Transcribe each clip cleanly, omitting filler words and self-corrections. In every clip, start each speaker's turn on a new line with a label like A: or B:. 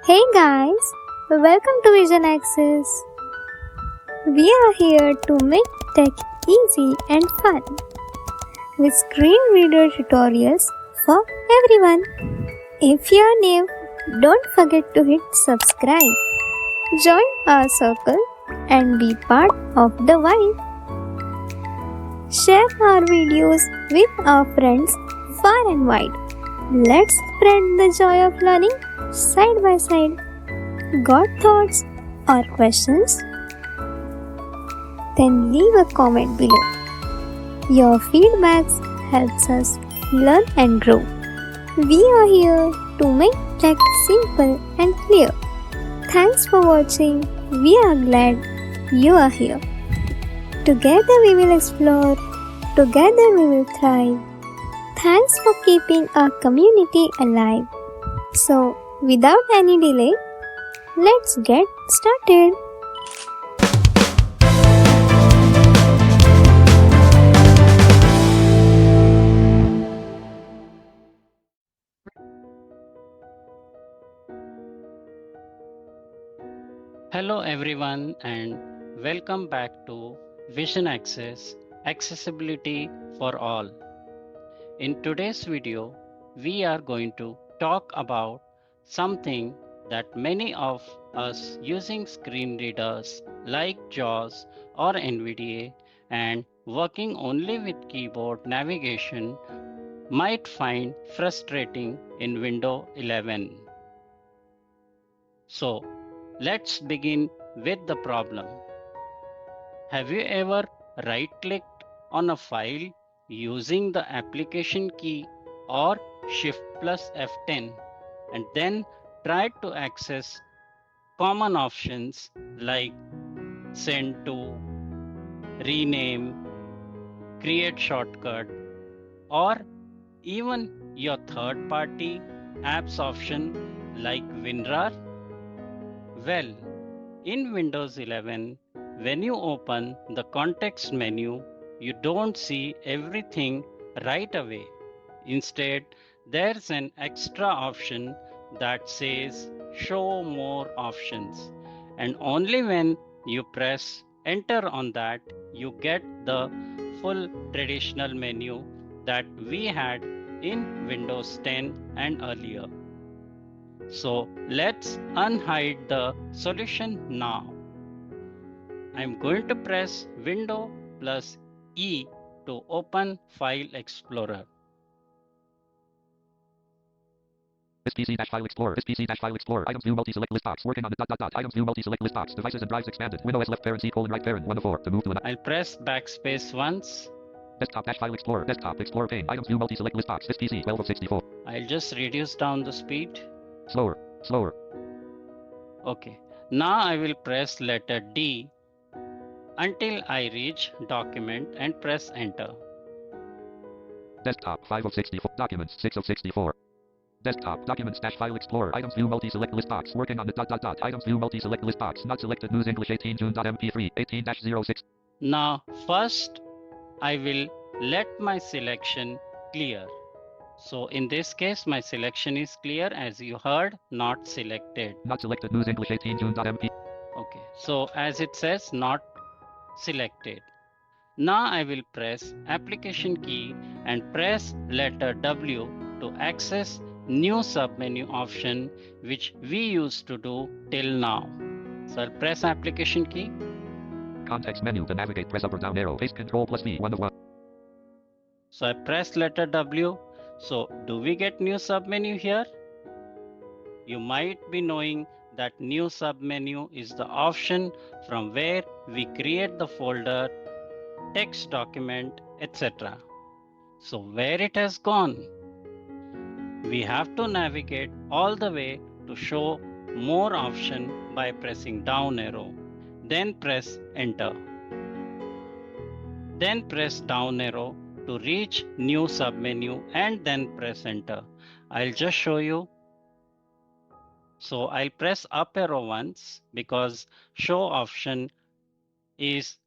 A: Hey guys, welcome to Vision Access. We are here to make tech easy and fun with screen reader tutorials for everyone. If you are new, don't forget to hit subscribe. Join our circle and be part of the vibe. Share our videos with our friends far and wide. Let's spread the joy of learning side by side. Got thoughts or questions? Then leave a comment below. Your feedback helps us learn and grow. We are here to make tech simple and clear. Thanks for watching. We are glad you are here. Together we will explore. Together we will thrive. Thanks for keeping our community alive. So, without any delay, let's get started.
B: Hello everyone and welcome back to Vision Access Accessibility for All. In today's video, we are going to talk about something that many of us using screen readers like JAWS or NVDA and working only with keyboard navigation might find frustrating in Windows 11. So, let's begin with the problem. Have you ever right-clicked on a file using the application key or Shift plus F10 and then tried to access common options like send to, rename, create shortcut, or even your third-party apps option like WinRAR? Well, in Windows 11, when you open the context menu, you don't see everything right away. Instead, there's an extra option that says Show More Options. And only when you press Enter on that, you get the full traditional menu that we had in Windows 10 and earlier. So let's unhide the solution now. I'm going to press Window plus E to open File Explorer.
C: PC-File Explorer. PC-File Explorer. Items view multi-select list box. Working on the ... Items view multi-select list box. Devices and drives expanded. Windows left parent C colon right parent 1 of 4. To move to an...
B: I'll press backspace once.
C: Desktop-File Explorer. Desktop Explorer pane. Items view multi-select list box. This PC 12 of 64.
B: I'll just reduce down the speed.
C: Slower. Slower.
B: Okay. Now I will press letter D until I reach document and press enter.
C: Desktop 5 of 64. Documents 6 of 64. Desktop Documents File Explorer. Items view multi-select list box. Working on the ... Items view multi-select list box. Not selected. News English 18 June.mp3 18-06.
B: Now first I will let my selection clear. So in this case, my selection is clear, as you heard, not selected.
C: Not selected. News English 18 June.mp.
B: Okay, so as it says, not selected. Now I will press application key and press letter W to access new submenu option, which we used to do till now. So I'll press application key.
C: Context menu to navigate. Press up or down arrow. Paste Control plus V 1 of 1.
B: So I press letter W. So do we get new submenu here? You might be knowing that new submenu is the option from where we create the folder, text document, etc. So where it has gone? We have to navigate all the way to show more option by pressing down arrow. Then press enter. Then press down arrow to reach new submenu and then press enter. I'll just show you. So I'll press up arrow once because show option is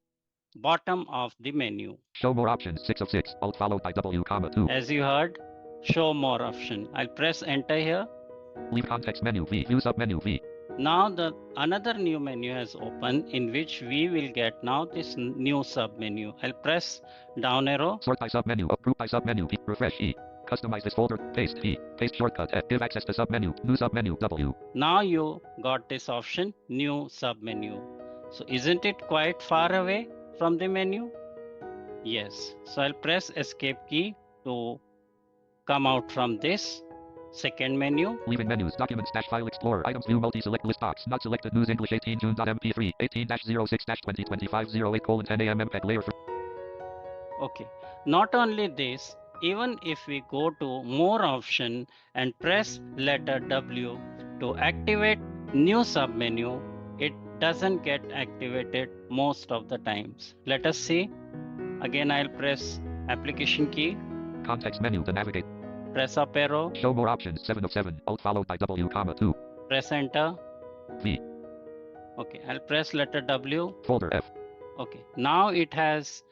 B: bottom of the menu.
C: Show more options 6 of 6. Alt followed by W, 2.
B: As you heard, show more option. I'll press enter here.
C: Leave context menu V. View submenu V.
B: Now the another new menu has opened in which we will get now this new submenu. I'll press down arrow.
C: Sort by submenu. Group by submenu P. Refresh E. Customize this folder. Paste E. Paste shortcut F. Give access to submenu. New submenu W.
B: Now you got this option, new submenu. So isn't it quite far away from the menu? Yes. So I'll press escape key to come out from this second menu.
C: Leaving menus. Documents dash file explorer. Items view multi-select list box. Not selected news English 18 June.mp3. 18-06-2025-08:10 a.m. MPEG layer.
B: Okay. Not only this, even if we go to more option and press letter W to activate new submenu, it doesn't get activated most of the times. Let us see. Again, I'll press application key.
C: Context menu to navigate.
B: Press up arrow.
C: Show more options 7 of 7. Alt followed by W, 2.
B: Press enter.
C: V.
B: Okay, I'll press letter W.
C: Folder F.
B: Okay, now it has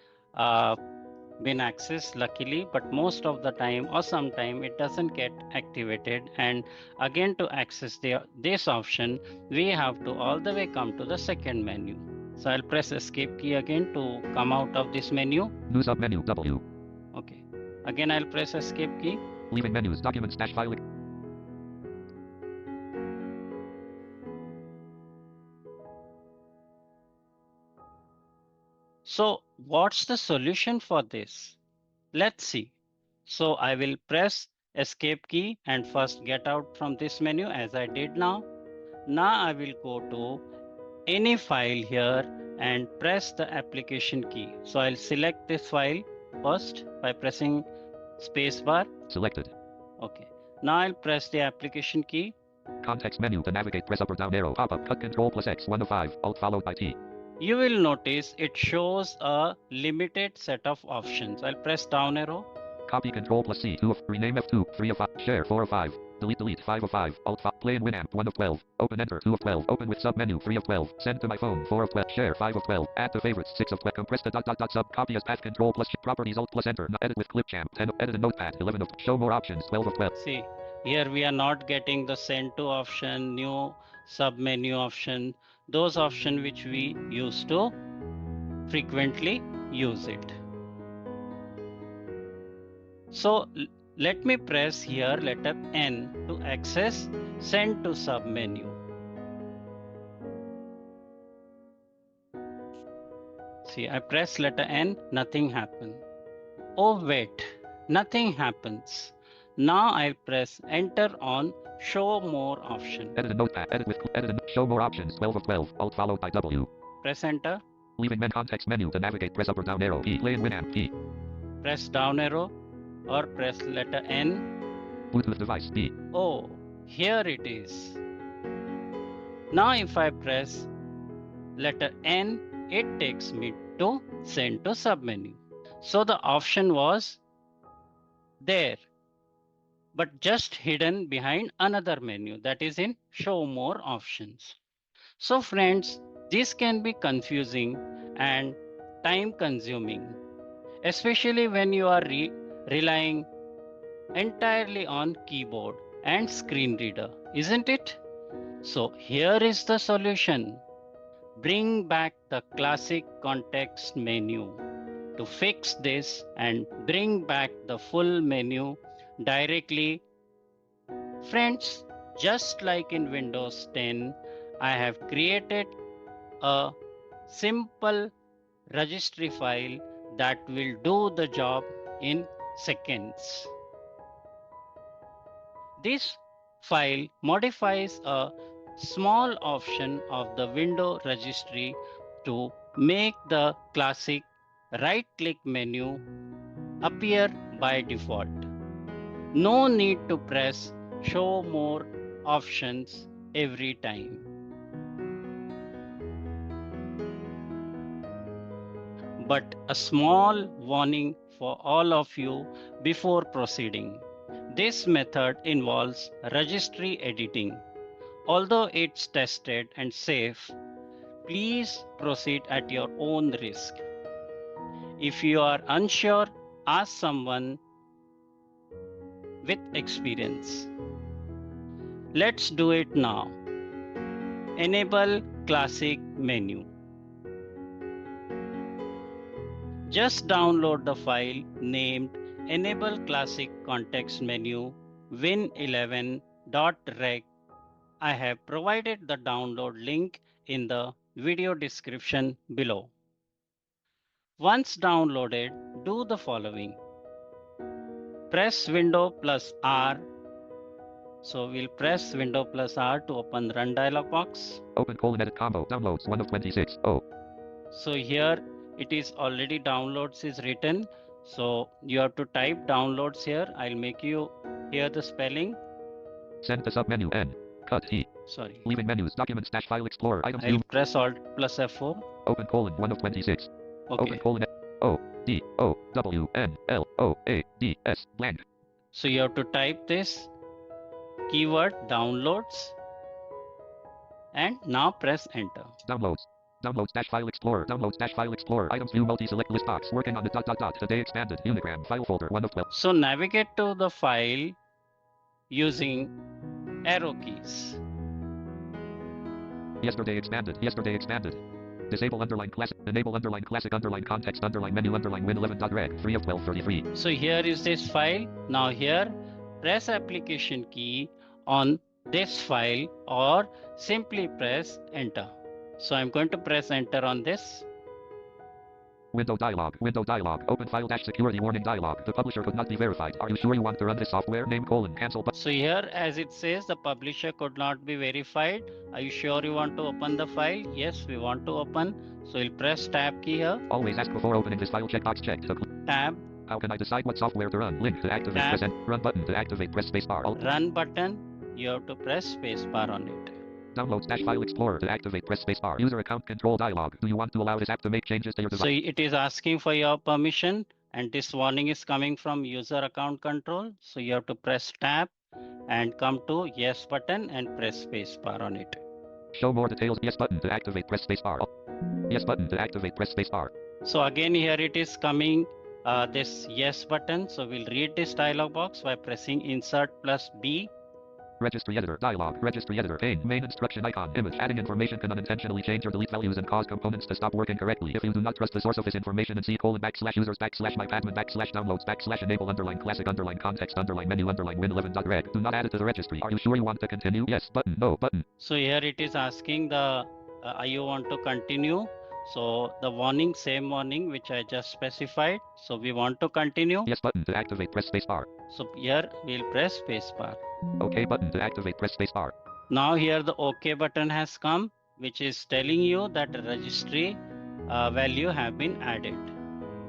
B: been accessed luckily, but most of the time or sometime it doesn't get activated. And again, to access this option, we have to all the way come to the second menu. So I'll press escape key again to come out of this menu.
C: New submenu W.
B: Okay, again I'll press escape key.
C: Leaving menus. Documents dash file.
B: So what's the solution for this? Let's see. So I will press escape key and first get out from this menu as I did now. Now I will go to any file here and press the application key. So I'll select this file first by pressing spacebar.
C: Selected.
B: Okay. Now I'll press the application key.
C: Context menu to navigate. Press up or down arrow. Pop up. Cut Control plus X 1 of 5. Alt followed by T.
B: You will notice it shows a limited set of options. I'll press down arrow.
C: Copy Control plus C 2 of. Rename F2 3 of 5. Share 4 of 5. Delete 5 of 5. Alt 5. Play in Winamp 1 of 12. Open Enter 2 of 12. Open with submenu 3 of 12. Send to my phone 4 of 12. Share 5 of 12. Add to favorites 6 of 12. Compress the sub. Copy as path Control plus properties Alt plus Enter. Edit with Clipchamp 10 of. Edit in Notepad 11 of. Show more options 12 of 12.
B: See, here we are not getting the send to option, new submenu option, those options which we used to frequently use it. So let me press here letter N to access send to submenu. See, I press letter N, nothing happened. Oh wait, nothing happens. Now I press enter on show more option.
C: Edit in Notepad. Edit in. Show more options 12 of 12. Alt followed by W.
B: Press enter.
C: Leaving context menu to navigate. Press up or down arrow. P. Play in Winamp P.
B: Press down arrow or press letter N.
C: Bluetooth device B.
B: Oh, here it is. Now if I press letter N, it takes me to send to submenu. So the option was there, but just hidden behind another menu, that is in show more options. So friends, this can be confusing and time consuming, especially when you are relying entirely on keyboard and screen reader, isn't it? So here is the solution. Bring back the classic context menu to fix this and bring back the full menu directly. Friends, just like in Windows 10, I have created a simple registry file that will do the job in seconds. This file modifies a small option of the window registry to make the classic right-click menu appear by default. No need to press show more options every time. But a small warning for all of you before proceeding. This method involves registry editing. Although it's tested and safe, please proceed at your own risk. If you are unsure, ask someone with experience. Let's do it now. Enable classic menu. Just download the file named Enable Classic Context Menu win11.reg. I have provided the download link in the video description below. Once downloaded, do the following. Press Window plus R. So we'll press Window plus R to open the Run dialog box.
C: Open :edit combo. Downloads 1 of 26. Oh.
B: So here it is already downloads is written. So you have to type downloads here. I'll make you hear the spelling.
C: Send to submenu N. Cut E.
B: Sorry.
C: Leaving menus. Documents dash file explorer. Items
B: I'll
C: view.
B: press Alt plus F4.
C: Open : 1 of 26.
B: Okay.
C: Open : O D O W N L O A D S blank.
B: So you have to type this keyword downloads and now press enter.
C: Downloads. Downloads dash file explorer. Downloads dash file explorer. Items view multi-select list box. Working on the ... Today expanded. Unigram file folder 1 of 12.
B: So navigate to the file using arrow keys.
C: Yesterday expanded. Yesterday expanded. Disable underline classic. Enable underline classic underline context underline menu underline win11.reg 3 of 1233.
B: So here is this file. Now here press application key on this file or simply press enter. So I'm going to press enter on this.
C: Window dialog. Window dialog. Open file dash security warning dialog. The publisher could not be verified. Are you sure you want to run this software? Name : cancel button.
B: So here as it says the publisher could not be verified. Are you sure you want to open the file? Yes, we want to open. So we'll press tab key here.
C: Always ask before opening this file. Checkbox checked.
B: Tab.
C: How can I decide what software to run? Link to activate.
B: Tab.
C: Press run button to activate. Press spacebar.
B: Run button. You have to press spacebar on it.
C: Downloads dash file explorer to activate. Press spacebar. User account control dialog. Do you want to allow this app to make changes to your device?
B: So it is asking for your permission and this warning is coming from user account control. So you have to press tab and come to yes button and press spacebar on it.
C: Show more details. Yes button to activate. Press spacebar. Yes button to activate. Press spacebar.
B: So again here it is coming this yes button. So we'll read this dialog box by pressing insert plus B.
C: Registry editor dialog. Registry editor pane. Main instruction icon. Image. Adding information can unintentionally change or delete values and cause components to stop working correctly. If you do not trust the source of this information and C: /users /mypadmin /downloads /enable underline classic underline context underline menu underline win11.reg. Do not add it to the registry. Are you sure you want to continue? Yes button. No button.
B: So here it is asking the you want to continue. So the warning, same warning which I just specified. So we want to continue.
C: Yes button to activate. Press spacebar.
B: So here we'll press spacebar.
C: OK button to activate. Press spacebar.
B: Now here the OK button has come, which is telling you that the registry value have been added.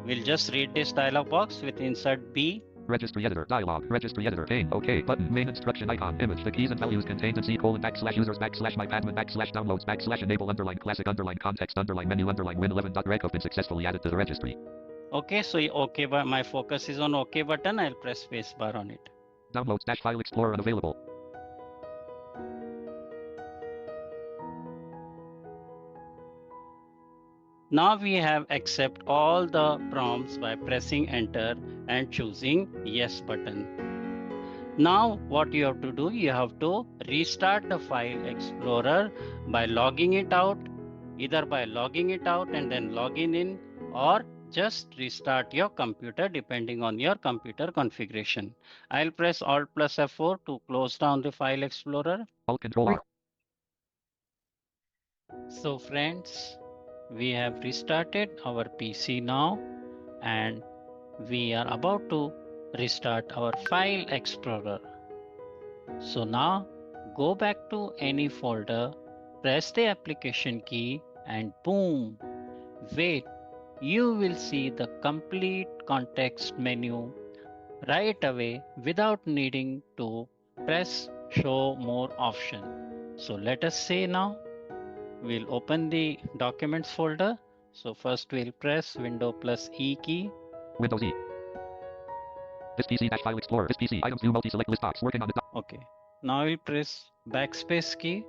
B: We'll just read this dialog box with insert B.
C: Registry editor dialog. Registry editor pane. OK button. Main instruction icon. Image. The keys and values contained in C: /users /mypadmin /downloads /enable underline classic underline context underline menu underline win11.reg have been successfully added to the registry.
B: Okay, so OK, but my focus is on OK button. I'll press spacebar on it.
C: Downloads dash file explorer unavailable.
B: Now we have accept all the prompts by pressing enter and choosing yes button. Now what you have to do, you have to restart the file explorer by logging it out, either by logging it out and then logging in, or just restart your computer depending on your computer configuration. I'll press Alt plus F4 to close down the file explorer.
C: Alt Control R.
B: So friends, we have restarted our PC now and we are about to restart our file explorer. So now go back to any folder, press the application key and boom, wait, you will see the complete context menu right away without needing to press show more option. So let us say now, we'll open the documents folder. So first we'll press Window plus E key.
C: Windows E. This PC dash file explorer. This PC items view multi-select list box working on the
B: Okay. Now we'll press backspace key.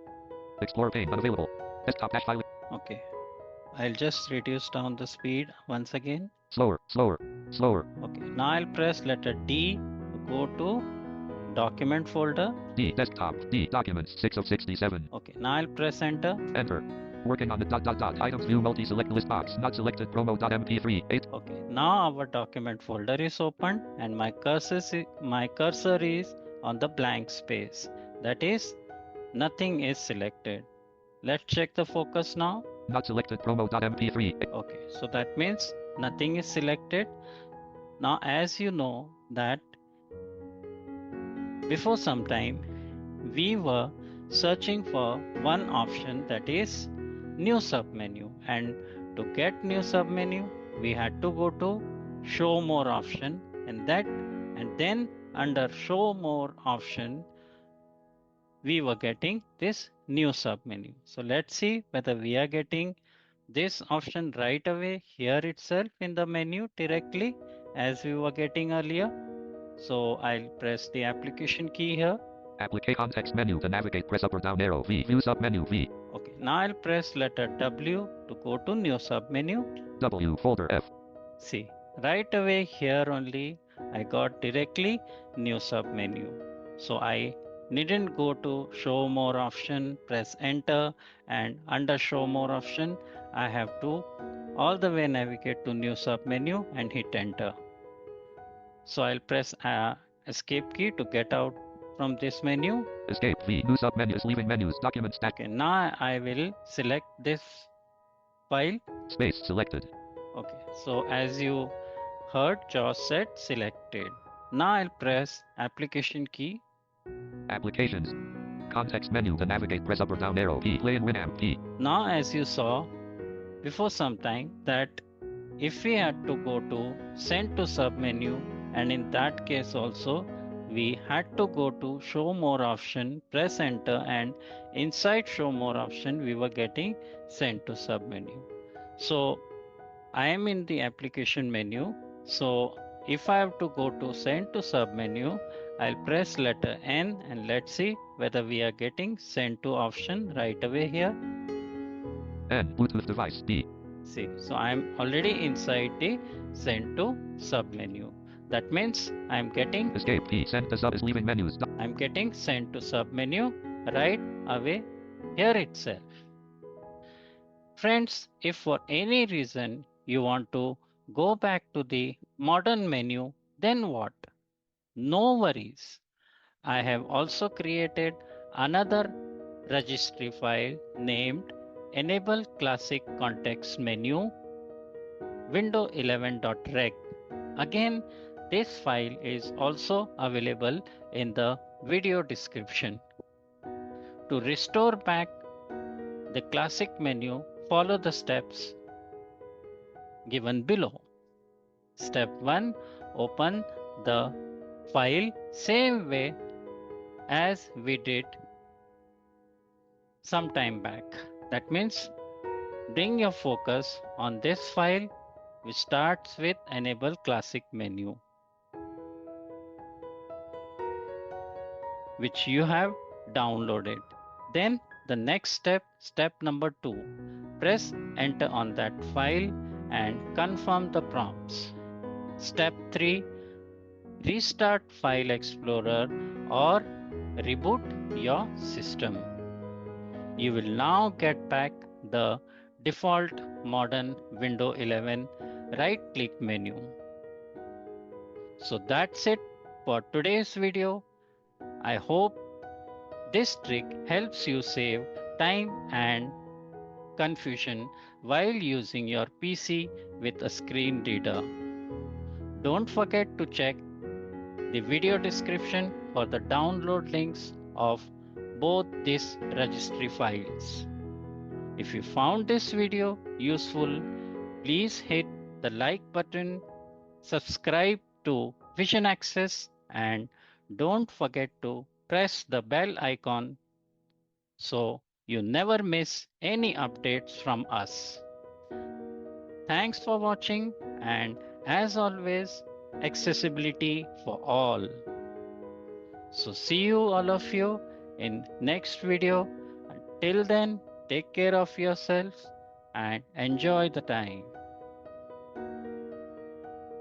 C: Explorer pane unavailable. Desktop dash file.
B: Okay. I'll just reduce down the speed once again.
C: Slower, slower, slower.
B: Okay. Now I'll press letter D to go to document folder.
C: D. Desktop. D. Documents 6 of 67.
B: Okay, now I'll press enter.
C: Enter. Working on the ... Items view multi-select list box. Not selected promo.mp3. 8.
B: Okay, now our document folder is open and my cursor is on the blank space. That is, nothing is selected. Let's check the focus now.
C: Not selected promo.mp3.
B: Okay, so that means nothing is selected. Now, as you know that before some time we were searching for one option, that is new submenu, and to get new submenu we had to go to show more option, and then under show more option we were getting this new submenu. So let's see whether we are getting this option right away here itself in the menu directly as we were getting earlier. So I'll press the application key here.
C: Applicate context menu to navigate. Press up or down arrow V. View submenu V.
B: Okay, now I'll press letter W to go to new submenu.
C: W folder F.
B: See, right away here only I got directly new submenu. So I needn't go to show more option, press enter, and under show more option I have to all the way navigate to new submenu and hit enter. So I'll press escape key to get out from this menu.
C: Escape V. New submenus. Leaving menus. Document stack.
B: Okay, now I will select this file.
C: Space selected.
B: Okay, so as you heard, JAWS said selected. Now I'll press application key.
C: Applications. Context menu to navigate. Press up or down arrow P. Play and Winamp P.
B: Now as you saw before some time that if we had to go to send to submenu, and in that case also we had to go to show more option, press enter, and inside show more option we were getting send to submenu. So I am in the application menu. So if I have to go to send to submenu, I'll press letter N and let's see whether we are getting send to option right away here.
C: N. Bluetooth device D.
B: See, so I'm already inside the send to submenu. That means I'm getting
C: Escape P. Send to sub is leaving menus.
B: I'm getting send to submenu right away here itself. Friends, if for any reason you want to go back to the modern menu, then what? No worries. I have also created another registry file named Enable Classic Context Menu window11.reg. Again, this file is also available in the video description. To restore back the classic menu, follow the steps given below. Step 1. Open the file same way as we did some time back. That means bring your focus on this file which starts with Enable Classic Menu, which you have downloaded. Then the next step, step number 2, press enter on that file and confirm the prompts. Step 3, restart File Explorer or reboot your system. You will now get back the default modern Windows 11 right-click menu. So that's it for today's video. I hope this trick helps you save time and confusion while using your PC with a screen reader. Don't forget to check the video description for the download links of both these registry files. If you found this video useful, please hit the like button, subscribe to Vision Access, and don't forget to press the bell icon so you never miss any updates from us. Thanks for watching, and as always, accessibility for all. So see you all of you in next video. Until then, take care of yourselves and enjoy the time.